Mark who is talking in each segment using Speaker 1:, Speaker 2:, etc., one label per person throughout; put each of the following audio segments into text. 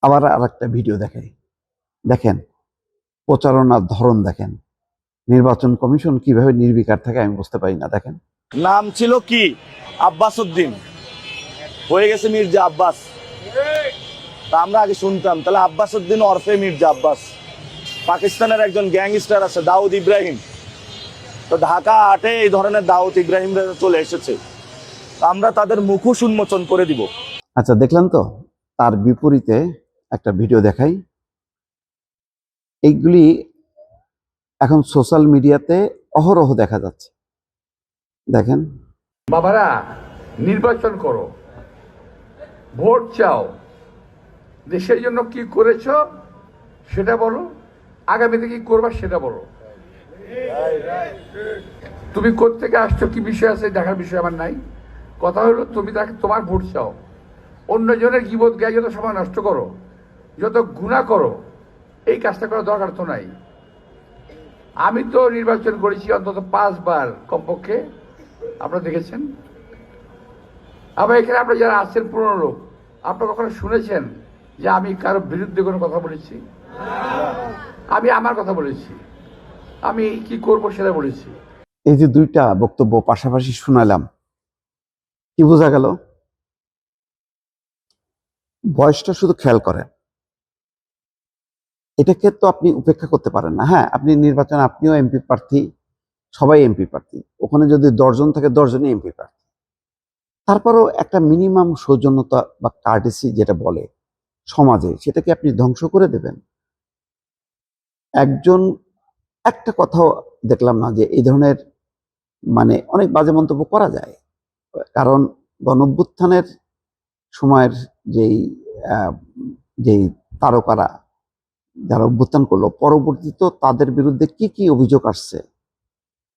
Speaker 1: আবার আরেকটা ভিডিও দেখাই, দেখেন প্রচারণার ধরন, দেখেন নির্বাচন কমিশন কিভাবে নির্বিকার থাকে আমি বুঝতে পারি না। দেখেন,
Speaker 2: নাম ছিল কি? আব্বাস উদ্দিন, হয়ে গেছে মির্জা আব্বাস। তা আমরা আগে শুনতাম, তাহলে আব্বাস উদ্দিন ওরফে মির্জা আব্বাস। পাকিস্তানের একজন গ্যাংস্টার আছে দাউদ ইব্রাহিম, তো ঢাকা ৮-এ এই ধরনের দাউদ ইব্রাহিমরা চলে এসেছে, আমরা তাদের মুখোশ উন্মোচন করে দিব।
Speaker 1: আচ্ছা দেখলেন তো, তার বিপরীতে একটা ভিডিও দেখাই। এইগুলি এখন সোশ্যাল মিডিয়াতে অহরহ দেখা যাচ্ছে। দেখেন,
Speaker 3: বাবারা নির্বাচন করো, ভোট চাও, দেশের জন্য কি করেছ সেটা বলো, আগামীতে কি করবা সেটা বলো। তুমি কোত্থেকে আসছো, কি বিষয় আছে দেখার বিষয় আমার নাই। কথা হলো তুমি তাকে তোমার ভোট চাও, অন্যজনের গীবত গায়ে যত সময় নষ্ট করো, যত গুনাহ করো, এই কাজটা করার দরকার তো নাই। আমি তো নির্বাচন করেছি অন্তত 5 বার কমপক্ষে, আপনারা দেখেছেন। আবার এখানে আপনারা যারা আছেন পুরনো লোক, আপনারা কখনো শুনেছেন যে আমি কারো বিরুদ্ধে কোনো কথা বলেছি? আমি আমার কথা বলেছি, আমি কি করব সেটা বলেছি।
Speaker 1: এই যে দুইটা বক্তব্য পাশাপাশি শোনালাম, কি বোঝা গেল? বয়সটা শুধু খেয়াল করেন, এটাকে তো আপনি উপেক্ষা করতে পারেন না। হ্যাঁ, আপনি নির্বাচনে আপনিও এমপি প্রার্থী, সবাই এমপি প্রার্থী, ওখানে যদি 10 জন থাকে 10 জনই এমপি প্রার্থী। তারপরেও একটা মিনিমাম সৌজন্যতা বা কার্টেসি যেটা বলে সমাজে, সেটাকে আপনি ধ্বংস করে দেবেন। একজন একটা কথাও দেখলাম না যে এই ধরনের মানে অনেক বাজে মন্তব্য করা যায়। কারণ গণঅভ্যুত্থানের সময়ের যেই যেই তারকারা যারা অভ্যুত্থান করলো, পরবর্তীতে তাদের বিরুদ্ধে কি কি অভিযোগ আসছে,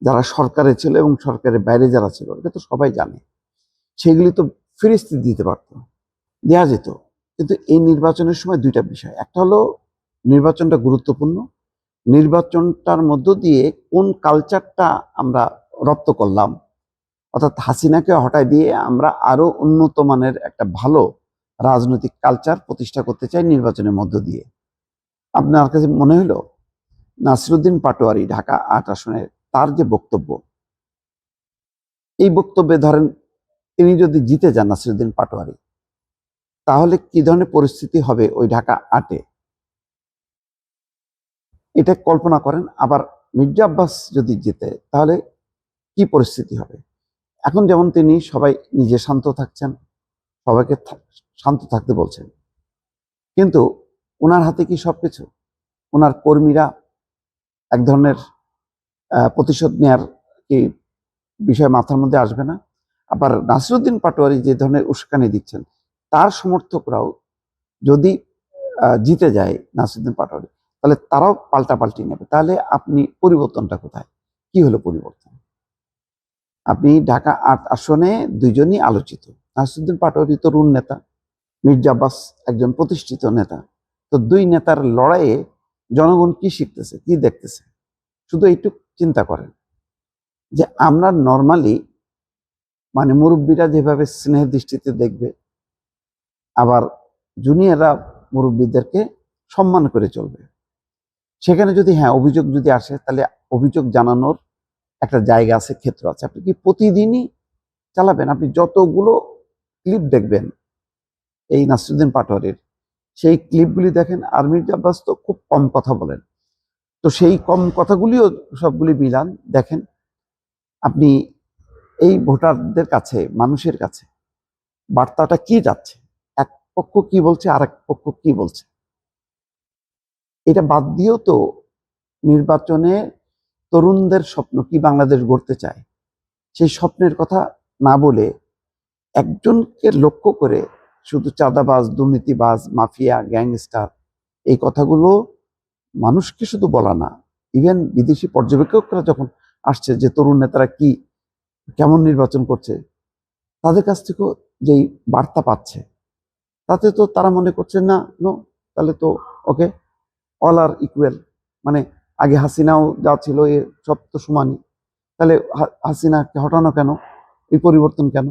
Speaker 1: যারা সরকারে ছিল এবং সরকারের বাইরে যারা ছিল, এটা তো সবাই জানে। সেগুলি তো ফিরিস্তি দিতে পারত, দেওয়া যেত। কিন্তু এই নির্বাচনের সময় দুইটা বিষয়, একটা হলো নির্বাচনটা গুরুত্বপূর্ণ, নির্বাচনটার মধ্য দিয়ে কোন কালচারটা আমরা রপ্ত করলাম, অর্থাৎ হাসিনাকে হটায় দিয়ে আমরা আরো উন্নত মানের একটা ভালো রাজনৈতিক কালচার প্রতিষ্ঠা করতে চাই নির্বাচনের মধ্য দিয়ে। আপনার কাছে মনে হলো নাসিরউদ্দিন পাটোয়ারি ঢাকা ৮ আসনের তার যে বক্তব্য, এই বক্তব্যে ধরেন তিনি যদি জিতে যান নাসিরউদ্দিন পাটোয়ারি, তাহলে কি ধরনের পরিস্থিতি হবে ওই ঢাকা ৮-এ, এটা কল্পনা করেন। আবার মির্জা আব্বাস যদি জিতে, তাহলে কি পরিস্থিতি হবে? এখন যেমন তিনি সবাই নিজে শান্ত থাকছেন, সবাইকে শান্ত থাকতে বলছেন, কিন্তু ওনার হাতে কি সবকিছু? ওনার কর্মীরা এক ধরনের প্রতিশোধ নেয়ার কি বিষয় মাথার মধ্যে আসবে না? আবার নাসিরউদ্দিন পাটোয়ারি যে ধরনের উস্কানি দিচ্ছেন, তার সমর্থকরাও যদি জিতে যায় নাসিরউদ্দিন পাটোয়ারি, তাহলে তারাও পাল্টাপাল্টি নেবে। তাহলে আপনি পরিবর্তনটা কোথায়? কি হলো পরিবর্তন? আপনি ঢাকা ৮ আসনে দুইজনই আলোচিত, নাসিরউদ্দিন পাটোয়ারি তরুণ নেতা, মির্জা আব্বাস একজন প্রতিষ্ঠিত নেতা। তো দুই নেতার লড়াইয়ে জনগণ কি শিখতেছে, কি দেখতেছে? শুধু এইটুকু চিন্তা করেন যে আমরা নর্মালি মানে মুরব্বীরা যেভাবে স্নেহের দৃষ্টিতে দেখবে, আবার জুনিয়ররা মুরব্বীদেরকে সম্মান করে চলবে। সেখানে যদি হ্যাঁ অভিযোগ যদি আসে, তাহলে অভিযোগ জানানোর একটা জায়গা আছে, ক্ষেত্র আছে। আপনি কি প্রতিদিনই চালাবেন? আপনি যতগুলো ক্লিপ দেখবেন এই নাসিরউদ্দিন পাটোয়ারির, সেই ক্লিপগুলি দেখেন। আর মির্জা আব্বাস তো খুব কম কথা বলেন, তো সেই কম কথাগুলিও সবগুলি মিলান, দেখেন আপনি এই ভোটারদের কাছে, মানুষের কাছে বার্তাটা কি যাচ্ছে, এক পক্ষ কি বলছে আর এক পক্ষ কি বলছে। এটা বাদ দিয়েও তো নির্বাচনে তরুণদের স্বপ্ন কি বাংলাদেশ গড়তে চায়, সেই স্বপ্নের কথা না বলে একজনকে লক্ষ্য করে শুধু চাঁদাবাজ, দুর্নীতিবাজ, মাফিয়া, গ্যাংস্টার, এই কথাগুলো মানুষকে শুধু বলা না, ইভেন বিদেশি পর্যবেক্ষকরা যখন আসছে যে তরুণ নেতারা কি কেমন নির্বাচন করছে, তাদের কাছ থেকেও যেই বার্তা পাচ্ছে, তাতে তো তারা মনে করছে না, নো, তাহলে তো ওকে, অল আর ইকুয়াল। মানে আগে হাসিনাও যা ছিল এ সব তো সমানই, তাহলে হাসিনাকে হটানো কেন, এই পরিবর্তন কেন?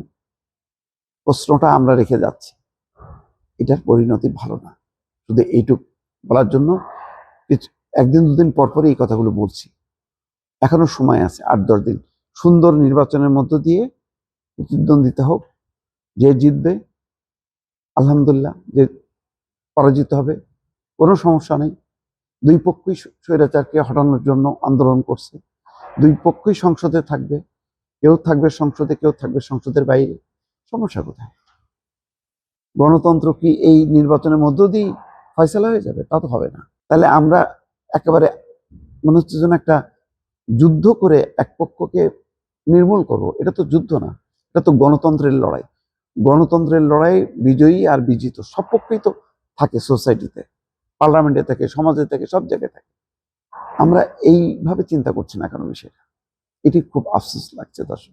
Speaker 1: প্রশ্নটা আমরা রেখে যাচ্ছি। এটার পরিণতি ভালো না। শুধু এইটুক বলার জন্য কিছু একদিন দুদিন পর পরই এই কথাগুলো বলছি। এখনো সময় আছে 8-10 দিন, সুন্দর নির্বাচনের মধ্য দিয়ে প্রতিদ্বন্দ্বিতা হোক, যে জিতবে আলহামদুলিল্লাহ, যে পরাজিত হবে কোনো সমস্যা নেই। দুই পক্ষই স্বৈরাচারকে হটানোর জন্য আন্দোলন করছে, দুই পক্ষই সংসদে থাকবে, কেউ থাকবে সংসদে, কেউ থাকবে সংসদের বাইরে। সমস্যা কোথায়? গণতন্ত্র কি এই নির্বাচনের মধ্য দিয়েই ফয়সালা হয়ে যাবে? তা তো হবে না। তাহলে আমরা একেবারে মনে হচ্ছে যেন একটা যুদ্ধ করে এক পক্ষকে নির্মূল করব। এটা তো যুদ্ধ না, এটা তো গণতন্ত্রের লড়াই। গণতন্ত্রের লড়াই বিজয়ী আর বিজিত সব পক্ষই তো থাকে সোসাইটিতে, পার্লামেন্টে থাকে, সমাজে থাকে, সব জায়গায় থাকে। আমরা এইভাবে চিন্তা করছি না কেন বিষয়টা? এটি খুব আফসোস লাগছে দর্শক।